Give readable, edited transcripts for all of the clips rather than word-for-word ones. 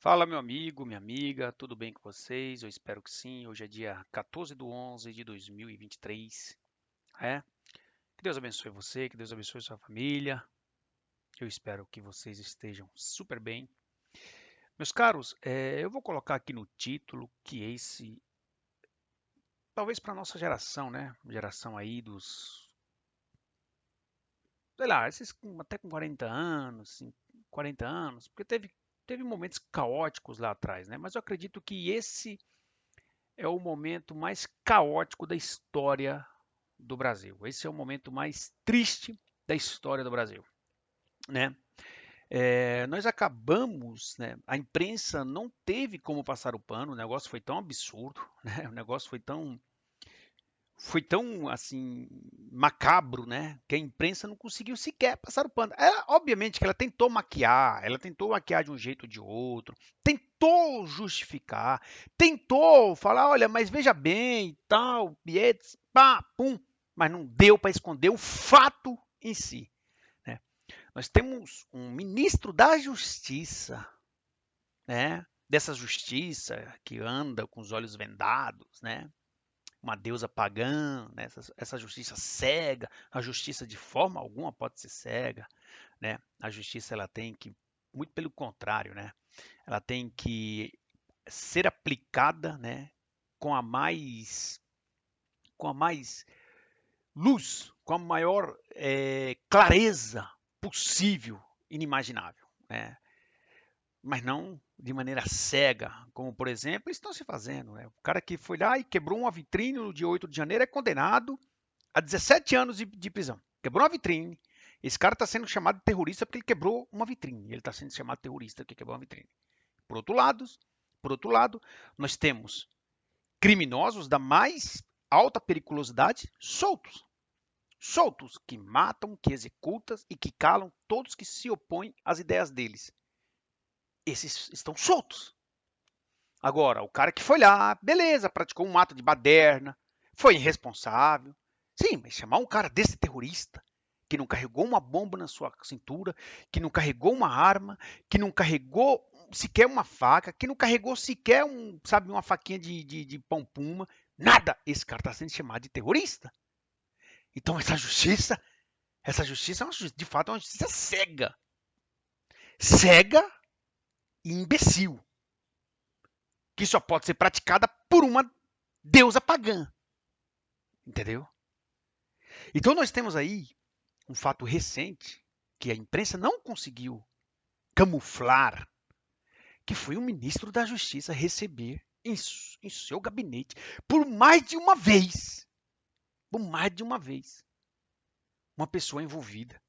Fala, meu amigo, minha amiga, tudo bem com vocês? Eu espero que sim. Hoje é dia 14/11 de 2023. É? Que Deus abençoe você, que Deus abençoe sua família. Eu espero que vocês estejam super bem. Meus caros, eu vou colocar aqui no título que esse, talvez para nossa geração, né? Geração aí dos, sei lá, até com 40 anos, 40 anos, porque teve momentos caóticos lá atrás, né? Mas eu acredito que esse é o momento mais caótico da história do Brasil. Esse é o momento mais triste da história do Brasil, né? Nós acabamos, né? A imprensa não teve como passar o pano. O negócio foi tão absurdo, né? O negócio foi tão assim macabro, né? Que a imprensa não conseguiu sequer passar o pano. Obviamente que ela tentou maquiar de um jeito ou de outro, tentou justificar, tentou falar, olha, mas veja bem, e tal, Pietes, pá, pum, mas não deu para esconder o fato em si, né? Nós temos um ministro da Justiça, né? Dessa justiça que anda com os olhos vendados, né? Uma deusa pagã, né? Essa justiça cega, a justiça de forma alguma pode ser cega, né? A justiça ela tem que, muito pelo contrário, né? Ela tem que ser aplicada, né? Com a mais, com a mais luz, com a maior clareza possível, inimaginável, né? Mas não de maneira cega, como por exemplo estão se fazendo, né? O cara que foi lá e quebrou uma vitrine no dia 8 de janeiro é condenado a 17 anos de prisão. Quebrou uma vitrine. Esse cara está sendo chamado de terrorista porque ele quebrou uma vitrine. Ele está sendo chamado de terrorista porque quebrou uma vitrine. Por outro lado, por outro lado, nós temos criminosos da mais alta periculosidade soltos. Soltos, que matam, que executam e que calam todos que se opõem às ideias deles. Esses estão soltos. Agora, o cara que foi lá, beleza, praticou um ato de baderna, foi irresponsável. Sim, mas chamar um cara desse terrorista, que não carregou uma bomba na sua cintura, que não carregou uma arma, que não carregou sequer uma faca, que não carregou sequer sabe, uma faquinha de pão-puma, nada. Esse cara está sendo chamado de terrorista. Então essa justiça é uma justiça, de fato é uma justiça cega. Cega e imbecil. Que só pode ser praticada por uma deusa pagã. Entendeu? Então nós temos aí um fato recente que a imprensa não conseguiu camuflar, que foi o ministro da Justiça receber em seu gabinete por mais de uma vez, uma pessoa envolvida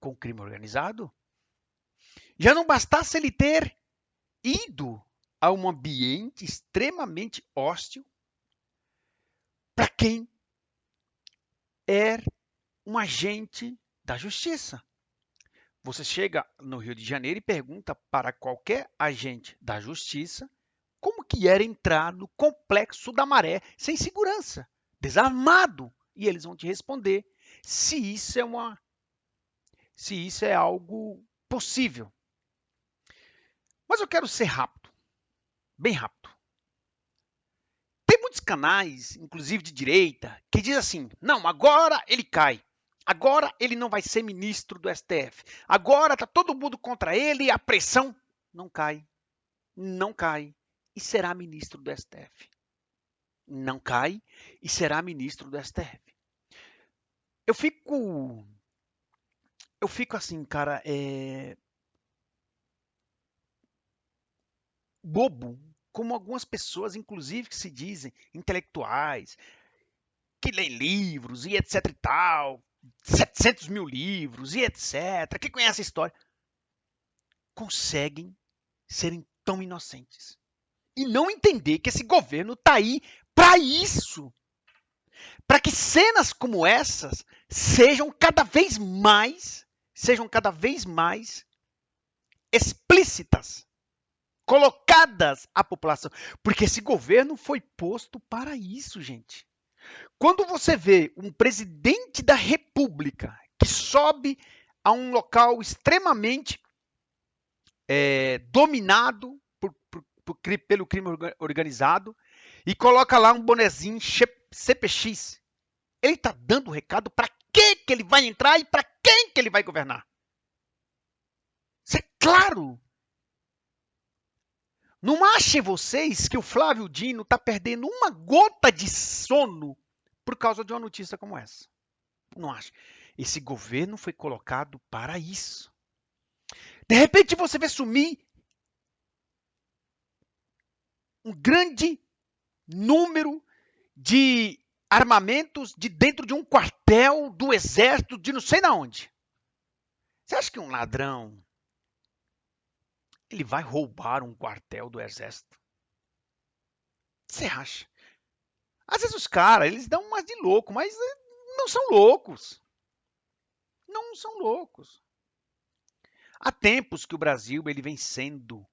com crime organizado. Já não bastasse ele ter ido a um ambiente extremamente hostil para quem é um agente da justiça. Você chega no Rio de Janeiro e pergunta para qualquer agente da justiça como que era entrar no Complexo da Maré sem segurança, desarmado, e eles vão te responder se isso é algo possível. Mas eu quero ser rápido, bem rápido. Tem muitos canais, inclusive de direita, que diz assim: "Não, agora ele cai. Agora ele não vai ser ministro do STF. Agora tá todo mundo contra ele e a pressão não cai. Não cai e será ministro do STF. Não cai e será ministro do STF. Eu fico, eu fico assim, cara, bobo, como algumas pessoas, inclusive, que se dizem intelectuais, que leem livros e etc e tal, 700 mil livros e etc, que conhecem a história, conseguem serem tão inocentes e não entender que esse governo está aí para isso. Para que cenas como essas sejam cada vez mais explícitas, colocadas à população, porque esse governo foi posto para isso, gente. Quando você vê um presidente da República que sobe a um local extremamente dominado pelo crime organizado e coloca lá um bonezinho CPX. Ele está dando o recado para que ele vai entrar e para quem que ele vai governar. Isso é claro. Não achem vocês que o Flávio Dino está perdendo uma gota de sono por causa de uma notícia como essa. Não acho. Esse governo foi colocado para isso. De repente você vê sumir um grande número de armamentos de dentro de um quartel do exército de não sei de onde. Você acha que um ladrão ele vai roubar um quartel do exército? Você acha? Às vezes os caras, eles dão umas de louco, mas não são loucos. Não são loucos. Há tempos que o Brasil ele vem sendo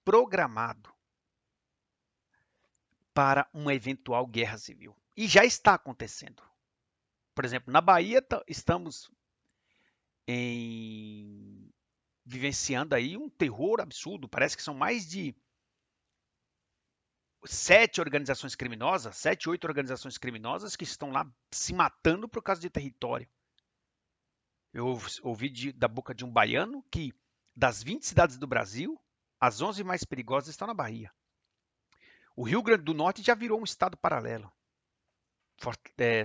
programado para uma eventual guerra civil. E já está acontecendo. Por exemplo, na Bahia estamos vivenciando aí um terror absurdo. Parece que são mais de 7, 8 organizações criminosas que estão lá se matando por causa de território. Eu ouvi da boca de um baiano que das 20 cidades do Brasil, as 11 mais perigosas estão na Bahia. O Rio Grande do Norte já virou um estado paralelo.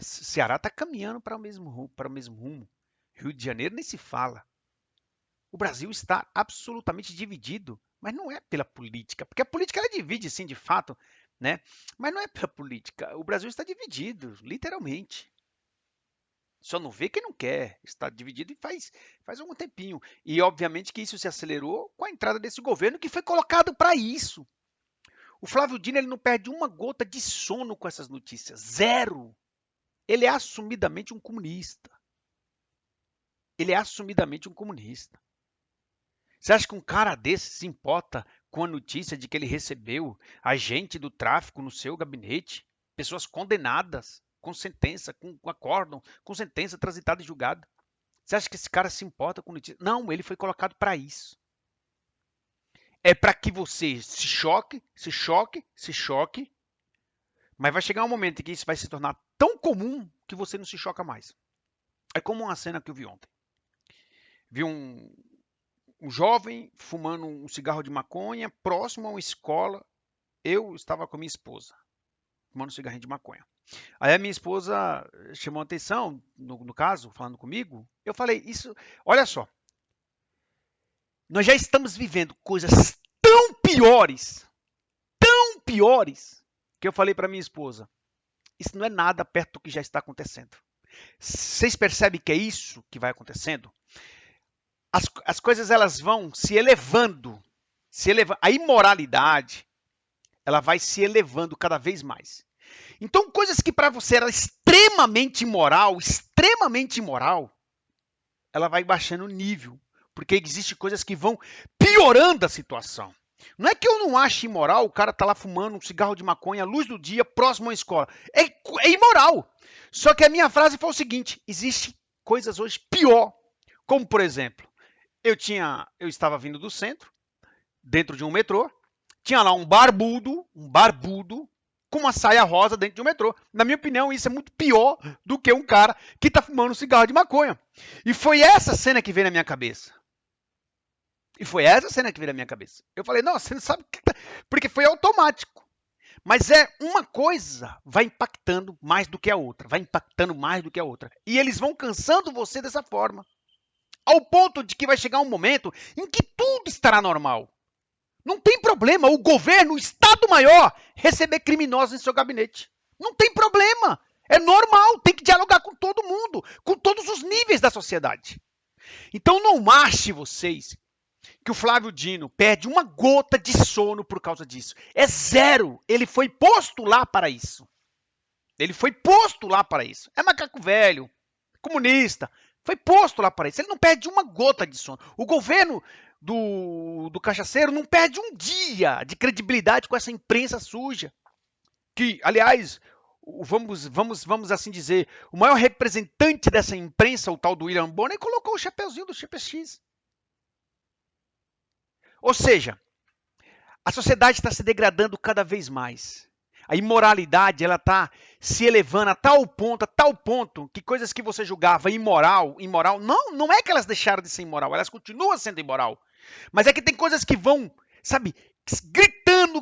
Ceará está caminhando para o mesmo rumo. Rio de Janeiro nem se fala. O Brasil está absolutamente dividido, mas não é pela política, porque a política ela divide sim de fato, né? Mas não é pela política. O Brasil está dividido, literalmente. Só não vê quem não quer. Está dividido e faz algum tempinho. E obviamente que isso se acelerou com a entrada desse governo que foi colocado para isso. O Flávio Dino ele não perde uma gota de sono com essas notícias. Zero. Ele é assumidamente um comunista. Ele é assumidamente um comunista. Você acha que um cara desse se importa com a notícia de que ele recebeu agente do tráfico no seu gabinete? Pessoas condenadas com sentença, com acórdão, com sentença transitada e julgada. Você acha que esse cara se importa com notícia? Não, ele foi colocado para isso. É para que você se choque, mas vai chegar um momento em que isso vai se tornar tão comum que você não se choca mais. É como uma cena que eu vi ontem. Vi um jovem fumando um cigarro de maconha próximo a uma escola. Eu estava com a minha esposa fumando um cigarrinho de maconha. Aí a minha esposa chamou a atenção, no caso, falando comigo. Eu falei, isso, olha só. Nós já estamos vivendo coisas tão piores, que eu falei para minha esposa, isso não é nada perto do que já está acontecendo. Vocês percebem que é isso que vai acontecendo? As coisas elas vão se elevando, a imoralidade ela vai se elevando cada vez mais. Então, coisas que para você era extremamente imoral, ela vai baixando o nível, porque existem coisas que vão piorando a situação. Não é que eu não ache imoral o cara tá lá fumando um cigarro de maconha à luz do dia, próximo à escola. É imoral. Só que a minha frase foi o seguinte, existem coisas hoje pior, como por exemplo, eu estava vindo do centro, dentro de um metrô, tinha lá um barbudo, com uma saia rosa dentro de um metrô. Na minha opinião, isso é muito pior do que um cara que está fumando um cigarro de maconha. E foi essa cena que veio na minha cabeça. Eu falei, não, você não sabe o que tá... Porque foi automático. Mas uma coisa vai impactando mais do que a outra. E eles vão cansando você dessa forma. Ao ponto de que vai chegar um momento em que tudo estará normal. Não tem problema o governo, o Estado Maior, receber criminosos em seu gabinete. Não tem problema. É normal, tem que dialogar com todo mundo, com todos os níveis da sociedade. Então não ache vocês que o Flávio Dino perde uma gota de sono por causa disso. É zero. Ele foi posto lá para isso. É macaco velho, comunista. Foi posto lá para isso. Ele não perde uma gota de sono. O governo do cachaceiro não perde um dia de credibilidade com essa imprensa suja. Que, aliás, vamos assim dizer, o maior representante dessa imprensa, o tal do William Bonner, colocou o chapeuzinho do CPX. Ou seja, a sociedade está se degradando cada vez mais. A imoralidade ela está se elevando a tal ponto, que coisas que você julgava immoral, não é que elas deixaram de ser immoral, elas continuam sendo immoral. Mas é que tem coisas que vão, sabe, gritando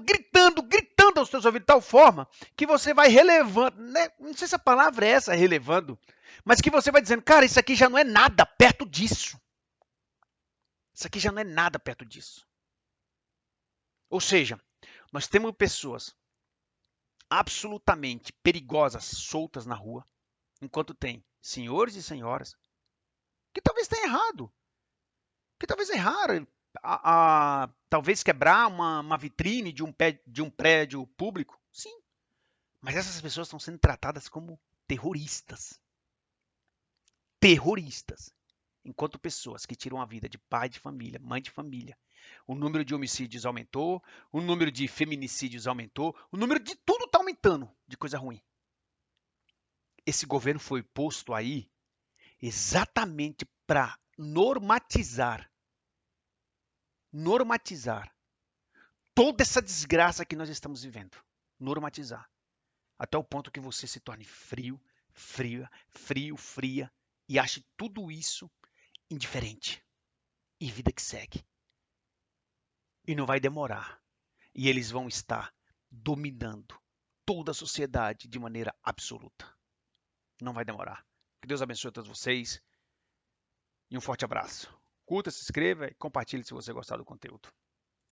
aos seus ouvidos de tal forma que você vai relevando, né? Não sei se a palavra é essa, relevando, mas que você vai dizendo, cara, isso aqui já não é nada perto disso. Isso aqui já não é nada perto disso. Ou seja, nós temos pessoas absolutamente perigosas soltas na rua, enquanto tem senhores e senhoras que talvez tenham errado, que talvez erraram, talvez quebrar uma vitrine de um prédio público, sim, mas essas pessoas estão sendo tratadas como terroristas. Terroristas. Enquanto pessoas que tiram a vida de pai de família, mãe de família, o número de homicídios aumentou, o número de feminicídios aumentou, o número de tudo está aumentando de coisa ruim. Esse governo foi posto aí exatamente para normatizar toda essa desgraça que nós estamos vivendo. Normatizar. Até o ponto que você se torne fria e ache tudo isso indiferente. E vida que segue. E não vai demorar. E eles vão estar dominando toda a sociedade de maneira absoluta. Não vai demorar. Que Deus abençoe a todos vocês. E um forte abraço. Curta, se inscreva e compartilhe se você gostar do conteúdo.